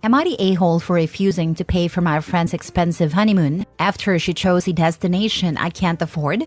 Am I the a-hole for refusing to pay for my friend's expensive honeymoon after she chose a destination I can't afford?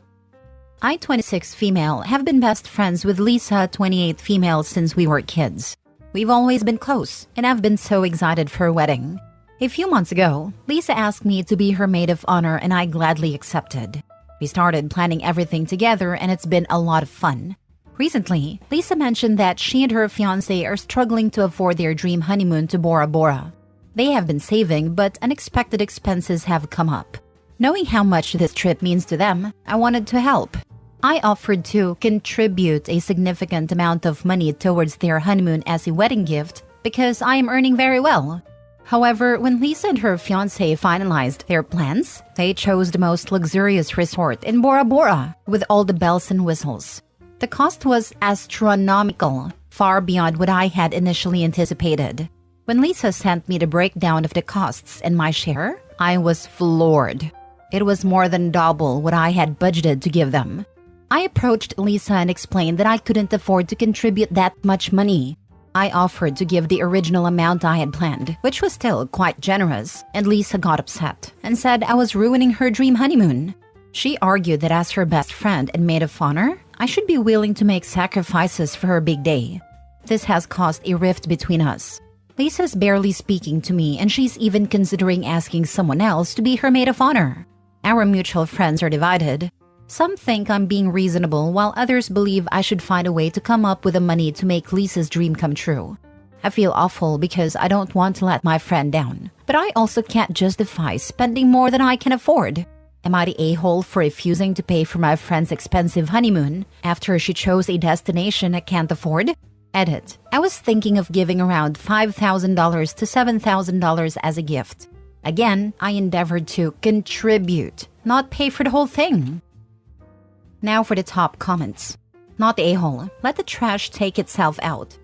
I, 26 female, have been best friends with Lisa, 28 female, since we were kids. We've always been close, and I've been so excited for her wedding. A few months ago, Lisa asked me to be her maid of honor, and I gladly accepted. We started planning everything together, and it's been a lot of fun. Recently, Lisa mentioned that she and her fiancé are struggling to afford their dream honeymoon to Bora Bora. They have been saving, but unexpected expenses have come up. Knowing how much this trip means to them, I wanted to help. I offered to contribute a significant amount of money towards their honeymoon as a wedding gift because I am earning very well. However, when Lisa and her fiancé finalized their plans, they chose the most luxurious resort in Bora Bora with all the bells and whistles. The cost was astronomical, far beyond what I had initially anticipated. When Lisa sent me the breakdown of the costs and my share, I was floored. It was more than double what I had budgeted to give them. I approached Lisa and explained that I couldn't afford to contribute that much money. I offered to give the original amount I had planned, which was still quite generous, and Lisa got upset and said I was ruining her dream honeymoon. She argued that as her best friend and maid of honor, I should be willing to make sacrifices for her big day. This has caused a rift between us. Lisa's barely speaking to me, and she's even considering asking someone else to be her maid of honor. Our mutual friends are divided. Some think I'm being reasonable, while others believe I should find a way to come up with the money to make Lisa's dream come true. I feel awful because I don't want to let my friend down, but I also can't justify spending more than I can afford. Am I the a-hole for refusing to pay for my friend's expensive honeymoon after she chose a destination I can't afford? Edit. I was thinking of giving around $5,000 to $7,000 as a gift. Again, I endeavored to contribute, not pay for the whole thing. Now for the top comments. Not the a-hole. Let the trash take itself out.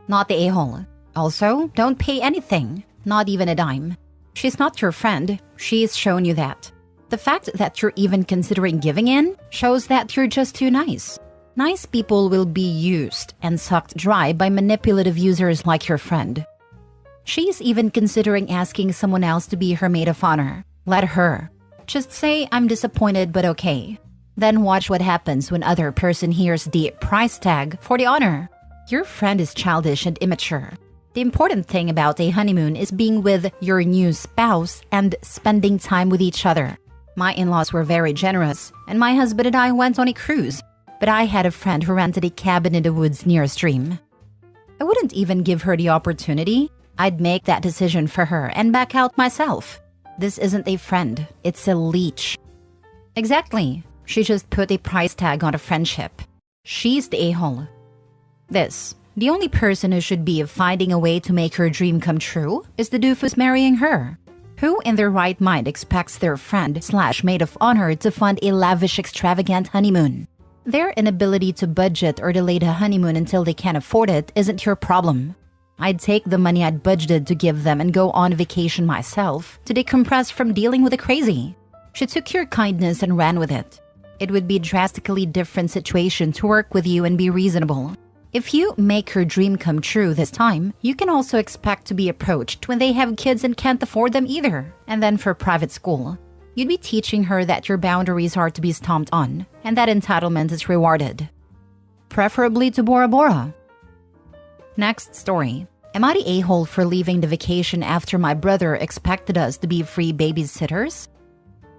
Not the a-hole. Also, don't pay anything, not even a dime. She's not your friend. She's shown you that. The fact that you're even considering giving in shows that you're just too nice. Nice people will be used and sucked dry by manipulative users like your friend. She's even considering asking someone else to be her maid of honor. Let her. Just say, I'm disappointed but okay. Then watch what happens when other person hears the price tag for the honor. Your friend is childish and immature. The important thing about a honeymoon is being with your new spouse and spending time with each other. My in-laws were very generous, and my husband and I went on a cruise, but I had a friend who rented a cabin in the woods near a stream. I wouldn't even give her the opportunity. I'd make that decision for her and back out myself. This isn't a friend, it's a leech. Exactly. She just put a price tag on a friendship. She's the a-hole. The only person who should be finding a way to make her dream come true is the doofus marrying her. Who in their right mind expects their friend/maid of honor to fund a lavish, extravagant honeymoon? Their inability to budget or delay the honeymoon until they can afford it isn't your problem. I'd take the money I'd budgeted to give them and go on vacation myself to decompress from dealing with the crazy. She took your kindness and ran with it. It would be a drastically different situation to work with you and be reasonable. If you make her dream come true this time, you can also expect to be approached when they have kids and can't afford them either, and then for private school. You'd be teaching her that your boundaries are to be stomped on, and that entitlement is rewarded. Preferably to Bora Bora. Next story. Am I the a-hole for leaving the vacation after my brother expected us to be free babysitters?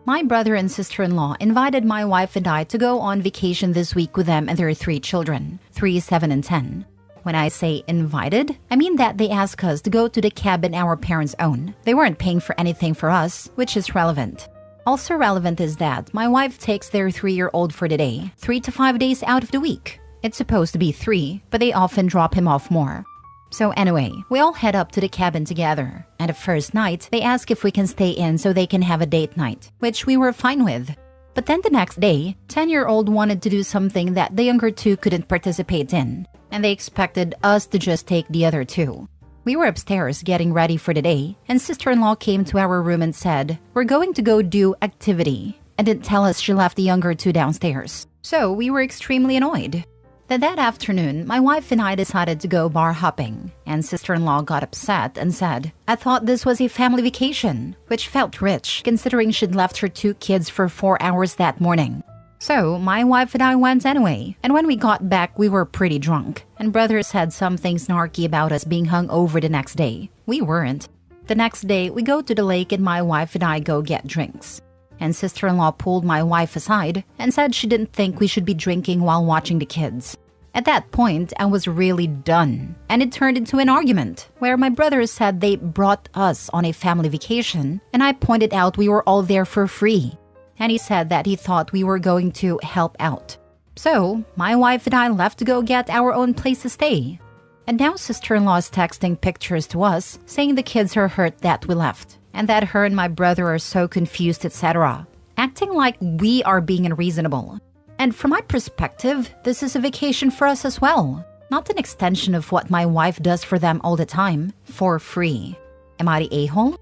My brother and sister-in-law invited my wife and I to go on vacation this week with them and their 3 children, 3, 7, and 10. When I say invited, I mean that they asked us to go to the cabin our parents own. They weren't paying for anything for us, which is relevant. Also relevant is that my wife takes their 3-year-old for the day, 3 to 5 days out of the week. It's supposed to be 3, but they often drop him off more. So anyway, we all head up to the cabin together, and the first night, they ask if we can stay in so they can have a date night, which we were fine with. But then the next day, 10-year-old wanted to do something that the younger 2 couldn't participate in, and they expected us to just take the other 2. We were upstairs getting ready for the day, and sister-in-law came to our room and said, "We're going to go do activity," and didn't tell us she left the younger 2 downstairs. So we were extremely annoyed. Then that afternoon, my wife and I decided to go bar hopping, and sister-in-law got upset and said, "I thought this was a family vacation," which felt rich considering she'd left her 2 kids for 4 hours that morning. So my wife and I went anyway, and when we got back we were pretty drunk, and brother said something snarky about us being hung over the next day. We weren't. The next day, we go to the lake and my wife and I go get drinks. And sister-in-law pulled my wife aside and said she didn't think we should be drinking while watching the kids. At that point, I was really done, and it turned into an argument where my brother said they brought us on a family vacation, and I pointed out we were all there for free. And he said that he thought we were going to help out. So, my wife and I left to go get our own place to stay. And now sister-in-law is texting pictures to us, saying the kids are hurt that we left, and that her and my brother are so confused, etc., acting like we are being unreasonable. And from my perspective, this is a vacation for us as well, not an extension of what my wife does for them all the time, for free. Am I the a-hole?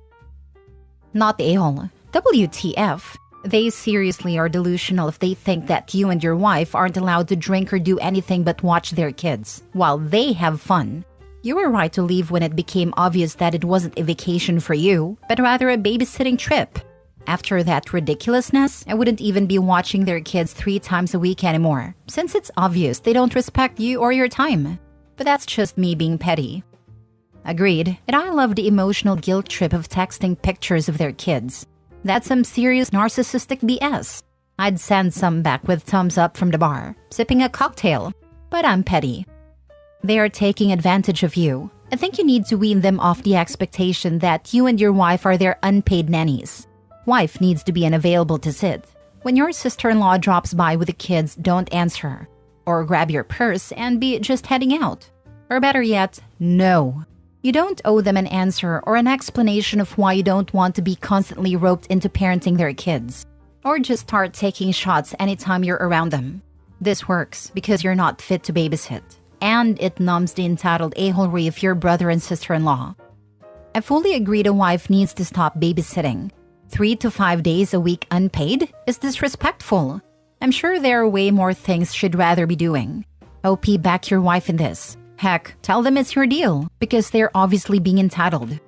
Not the a-hole. WTF. They seriously are delusional if they think that you and your wife aren't allowed to drink or do anything but watch their kids, while they have fun. You were right to leave when it became obvious that it wasn't a vacation for you, but rather a babysitting trip. After that ridiculousness, I wouldn't even be watching their kids 3 times a week anymore, since it's obvious they don't respect you or your time. But that's just me being petty. Agreed, and I love the emotional guilt trip of texting pictures of their kids. That's some serious narcissistic BS. I'd send some back with thumbs up from the bar, sipping a cocktail, but I'm petty. They are taking advantage of you. I think you need to wean them off the expectation that you and your wife are their unpaid nannies. Wife needs to be unavailable to sit. When your sister-in-law drops by with the kids, don't answer. Or grab your purse and be just heading out. Or better yet, no. You don't owe them an answer or an explanation of why you don't want to be constantly roped into parenting their kids. Or just start taking shots anytime you're around them. This works because you're not fit to babysit. And it numbs the entitled a-holery of your brother and sister-in-law. I fully agree the wife needs to stop babysitting. 3 to 5 days a week unpaid is disrespectful. I'm sure there are way more things she'd rather be doing. OP, back your wife in this. Heck, tell them it's your deal, because they're obviously being entitled.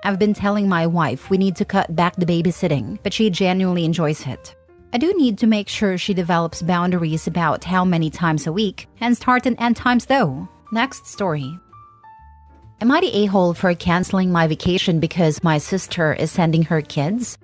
I've been telling my wife we need to cut back the babysitting, but she genuinely enjoys it. I do need to make sure she develops boundaries about how many times a week, and start and end times though. Next story. Am I the a-hole for canceling my vacation because my sister is sending her kids?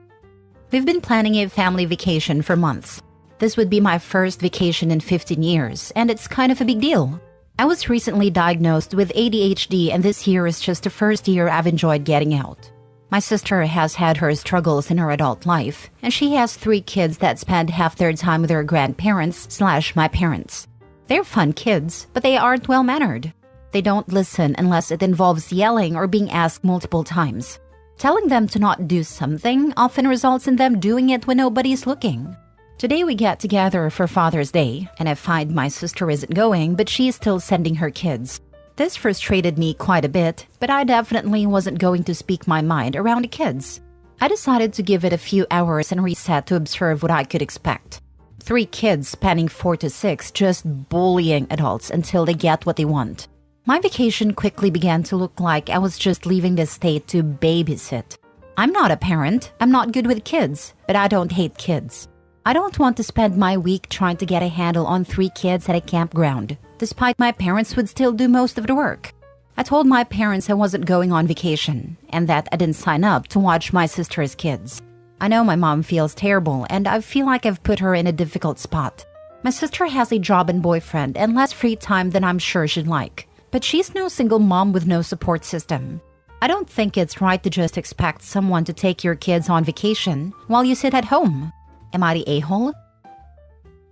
We've been planning a family vacation for months. This would be my first vacation in 15 years, and it's kind of a big deal. I was recently diagnosed with ADHD, and this year is just the first year I've enjoyed getting out. My sister has had her struggles in her adult life, and she has 3 kids that spend half their time with their grandparents/my parents. They're fun kids, but they aren't well-mannered. They don't listen unless it involves yelling or being asked multiple times. Telling them to not do something often results in them doing it when nobody's looking. Today we get together for Father's Day, and I find my sister isn't going, but she's still sending her kids. This frustrated me quite a bit, but I definitely wasn't going to speak my mind around the kids. I decided to give it a few hours and reset to observe what I could expect. 3 kids spanning 4 to 6 just bullying adults until they get what they want. My vacation quickly began to look like I was just leaving the state to babysit. I'm not a parent, I'm not good with kids, but I don't hate kids. I don't want to spend my week trying to get a handle on 3 kids at a campground, despite my parents would still do most of the work. I told my parents I wasn't going on vacation, and that I didn't sign up to watch my sister's kids. I know my mom feels terrible, and I feel like I've put her in a difficult spot. My sister has a job and boyfriend and less free time than I'm sure she'd like. But she's no single mom with no support system. I don't think it's right to just expect someone to take your kids on vacation while you sit at home. Am I the a-hole?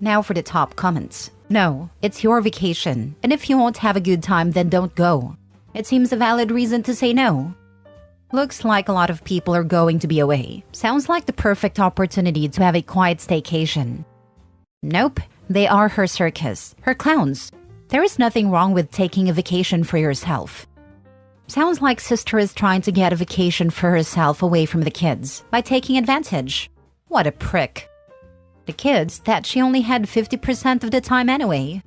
Now for the top comments. No, it's your vacation, and if you won't have a good time, then don't go. It seems a valid reason to say no. Looks like a lot of people are going to be away. Sounds like the perfect opportunity to have a quiet staycation. Nope, they are her circus, her clowns. There is nothing wrong with taking a vacation for yourself. Sounds like sister is trying to get a vacation for herself away from the kids by taking advantage. What a prick. The kids that she only had 50% of the time anyway.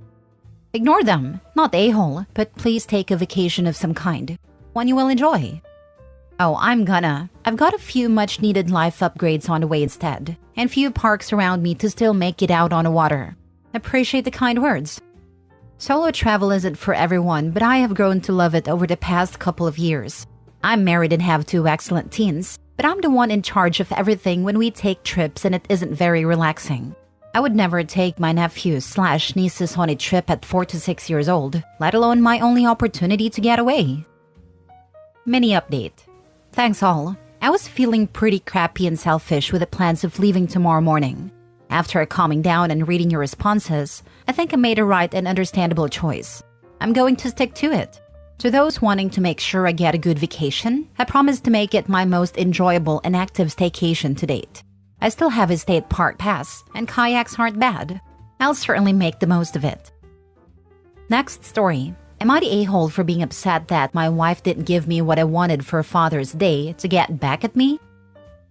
Ignore them, not a-hole, but please take a vacation of some kind. One you will enjoy. Oh, I've got a few much-needed life upgrades on the way instead, and few parks around me to still make it out on the water. Appreciate the kind words. Solo travel isn't for everyone, but I have grown to love it over the past couple of years. I'm married and have 2 excellent teens, but I'm the one in charge of everything when we take trips, and it isn't very relaxing. I would never take my nephews/nieces on a trip at 4 to 6 years old, let alone my only opportunity to get away. Mini update. Thanks all. I was feeling pretty crappy and selfish with the plans of leaving tomorrow morning. After calming down and reading your responses, I think I made a right and understandable choice. I'm going to stick to it. To those wanting to make sure I get a good vacation, I promise to make it my most enjoyable and active staycation to date. I still have a state park pass, and kayaks aren't bad. I'll certainly make the most of it. Next story. Am I the a-hole for being upset that my wife didn't give me what I wanted for Father's Day to get back at me?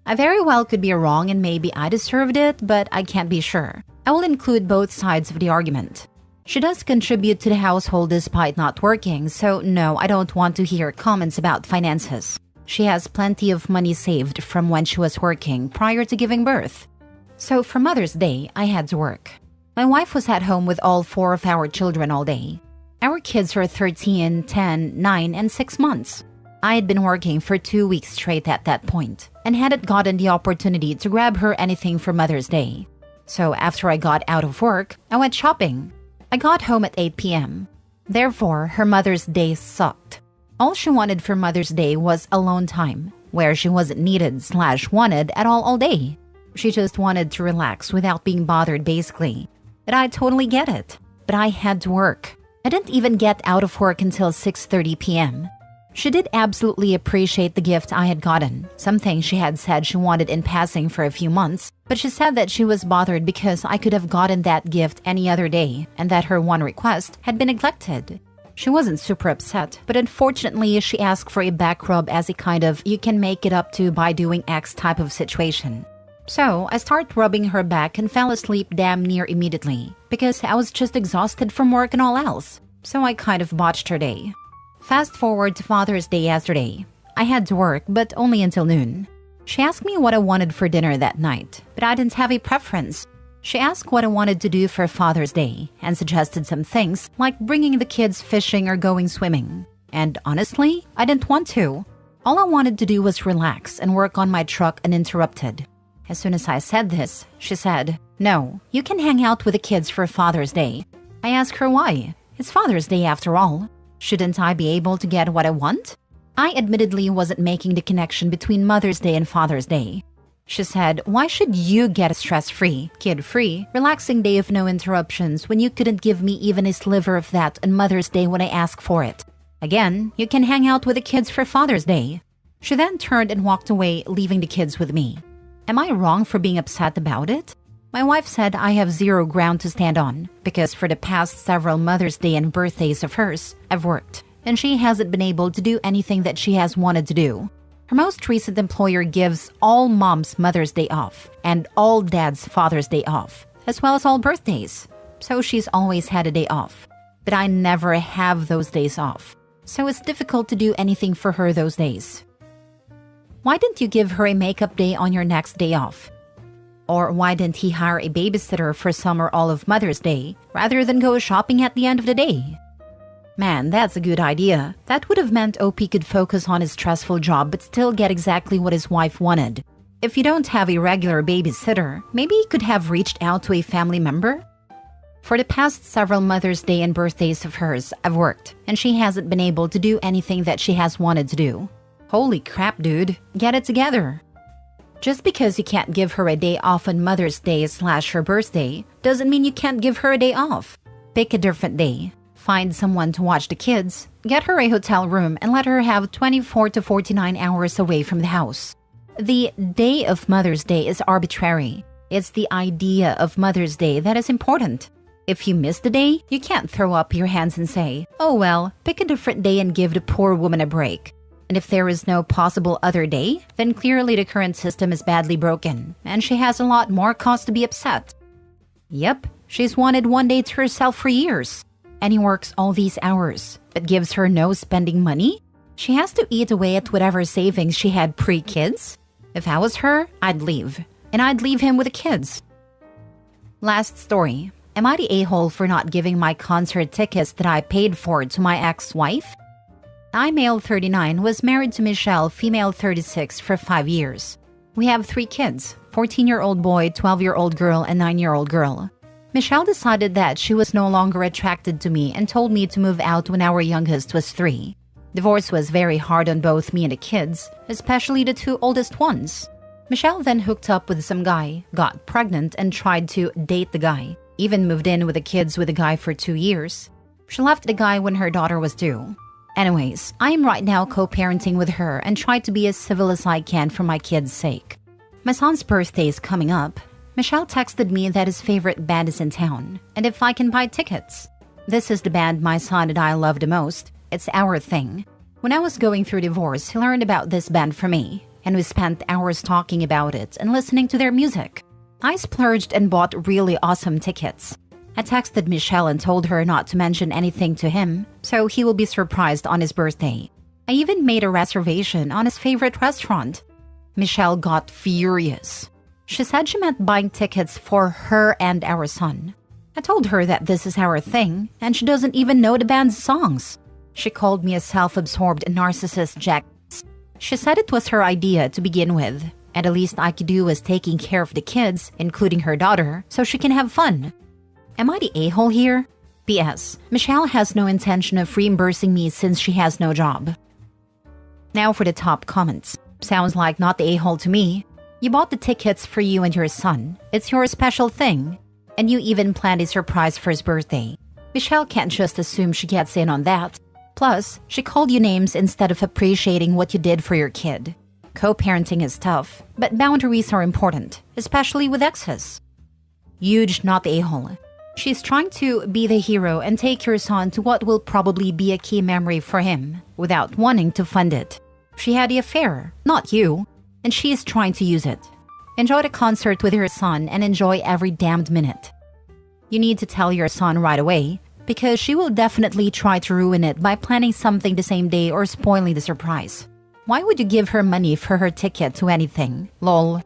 I very well could be wrong and maybe I deserved it, but I can't be sure. I will include both sides of the argument. She does contribute to the household despite not working, so no, I don't want to hear comments about finances. She has plenty of money saved from when she was working prior to giving birth. So for Mother's Day, I had to work. My wife was at home with all 4 of our children all day. Our kids are 13, 10, 9, and 6 months. I had been working for 2 weeks straight at that point and hadn't gotten the opportunity to grab her anything for Mother's Day. So after I got out of work, I went shopping. I got home at 8 p.m. Therefore, her Mother's Day sucked. All she wanted for Mother's Day was alone time, where she wasn't needed/wanted at all day. She just wanted to relax without being bothered basically. And I totally get it. But I had to work. I didn't even get out of work until 6:30 p.m. She did absolutely appreciate the gift I had gotten, something she had said she wanted in passing for a few months, but she said that she was bothered because I could have gotten that gift any other day and that her one request had been neglected. She wasn't super upset, but unfortunately she asked for a back rub as a kind of you can make it up to by doing X type of situation. So I started rubbing her back and fell asleep damn near immediately because I was just exhausted from work and all else. So I kind of botched her day. Fast forward to Father's Day yesterday. I had to work, but only until noon. She asked me what I wanted for dinner that night, but I didn't have a preference. She asked what I wanted to do for Father's Day and suggested some things like bringing the kids fishing or going swimming. And honestly, I didn't want to. All I wanted to do was relax and work on my truck uninterrupted. As soon as I said this, she said, "No, you can hang out with the kids for Father's Day." I asked her why. It's Father's Day after all. Shouldn't I be able to get what I want? I admittedly wasn't making the connection between Mother's Day and Father's Day. She said, why should you get a stress-free, kid-free, relaxing day of no interruptions when you couldn't give me even a sliver of that on Mother's Day when I asked for it? Again, you can hang out with the kids for Father's Day. She then turned and walked away, leaving the kids with me. Am I wrong for being upset about it? My wife said I have zero ground to stand on because for the past several Mother's Day and birthdays of hers, I've worked, and she hasn't been able to do anything that she has wanted to do. Her most recent employer gives all moms Mother's Day off and all dads Father's Day off, as well as all birthdays. So she's always had a day off. But I never have those days off. So it's difficult to do anything for her those days. Why didn't you give her a makeup day on your next day off? Or why didn't he hire a babysitter for some or all of Mother's Day rather than go shopping at the end of the day? Man, that's a good idea. That would have meant OP could focus on his stressful job but still get exactly what his wife wanted. If you don't have a regular babysitter, maybe he could have reached out to a family member? For the past several Mother's Day and birthdays of hers, I've worked, and she hasn't been able to do anything that she has wanted to do. Holy crap, dude. Get it together. Just because you can't give her a day off on Mother's Day/her birthday doesn't mean you can't give her a day off. Pick a different day. Find someone to watch the kids, get her a hotel room, and let her have 24 to 49 hours away from the house. The day of Mother's Day is arbitrary. It's the idea of Mother's Day that is important. If you miss the day, you can't throw up your hands and say, oh well, pick a different day and give the poor woman a break. And if there is no possible other day, then clearly the current system is badly broken, and she has a lot more cause to be upset. Yep, she's wanted one day to herself for years. And he works all these hours, but gives her no spending money? She has to eat away at whatever savings she had pre-kids? If I was her, I'd leave. And I'd leave him with the kids. Last story. Am I the a-hole for not giving my concert tickets that I paid for to my ex-wife? I, male 39, was married to Michelle, female 36, for 5 years. We have 3 kids, 14-year-old boy, 12-year-old girl, and 9-year-old girl. Michelle decided that she was no longer attracted to me and told me to move out when our youngest was 3. Divorce was very hard on both me and the kids, especially the 2 oldest ones. Michelle then hooked up with some guy, got pregnant, and tried to date the guy. Even moved in with the kids with the guy for 2 years. She left the guy when her daughter was due. Anyways, I am right now co-parenting with her and try to be as civil as I can for my kids' sake. My son's birthday is coming up. Michelle texted me that his favorite band is in town, and if I can buy tickets. This is the band my son and I love the most. It's Our Thing. When I was going through divorce, he learned about this band from me, and we spent hours talking about it and listening to their music. I splurged and bought really awesome tickets. I texted Michelle and told her not to mention anything to him, so he will be surprised on his birthday. I even made a reservation on his favorite restaurant. Michelle got furious. She said she meant buying tickets for her and our son. I told her that this is Our Thing, and she doesn't even know the band's songs. She called me a self-absorbed narcissist jackass. She said it was her idea to begin with, and the least I could do was taking care of the kids, including her daughter, so she can have fun. Am I the a-hole here? P.S. Michelle has no intention of reimbursing me since she has no job. Now for the top comments. Sounds like not the a-hole to me. You bought the tickets for you and your son. It's your special thing. And you even planned a surprise for his birthday. Michelle can't just assume she gets in on that. Plus, she called you names instead of appreciating what you did for your kid. Co-parenting is tough, but boundaries are important, especially with exes. Huge not the a-hole. She's trying to be the hero and take your son to what will probably be a key memory for him, without wanting to fund it. She had the affair, not you, and she is trying to use it. Enjoy the concert with your son and enjoy every damned minute. You need to tell your son right away, because she will definitely try to ruin it by planning something the same day or spoiling the surprise. Why would you give her money for her ticket to anything? Lol.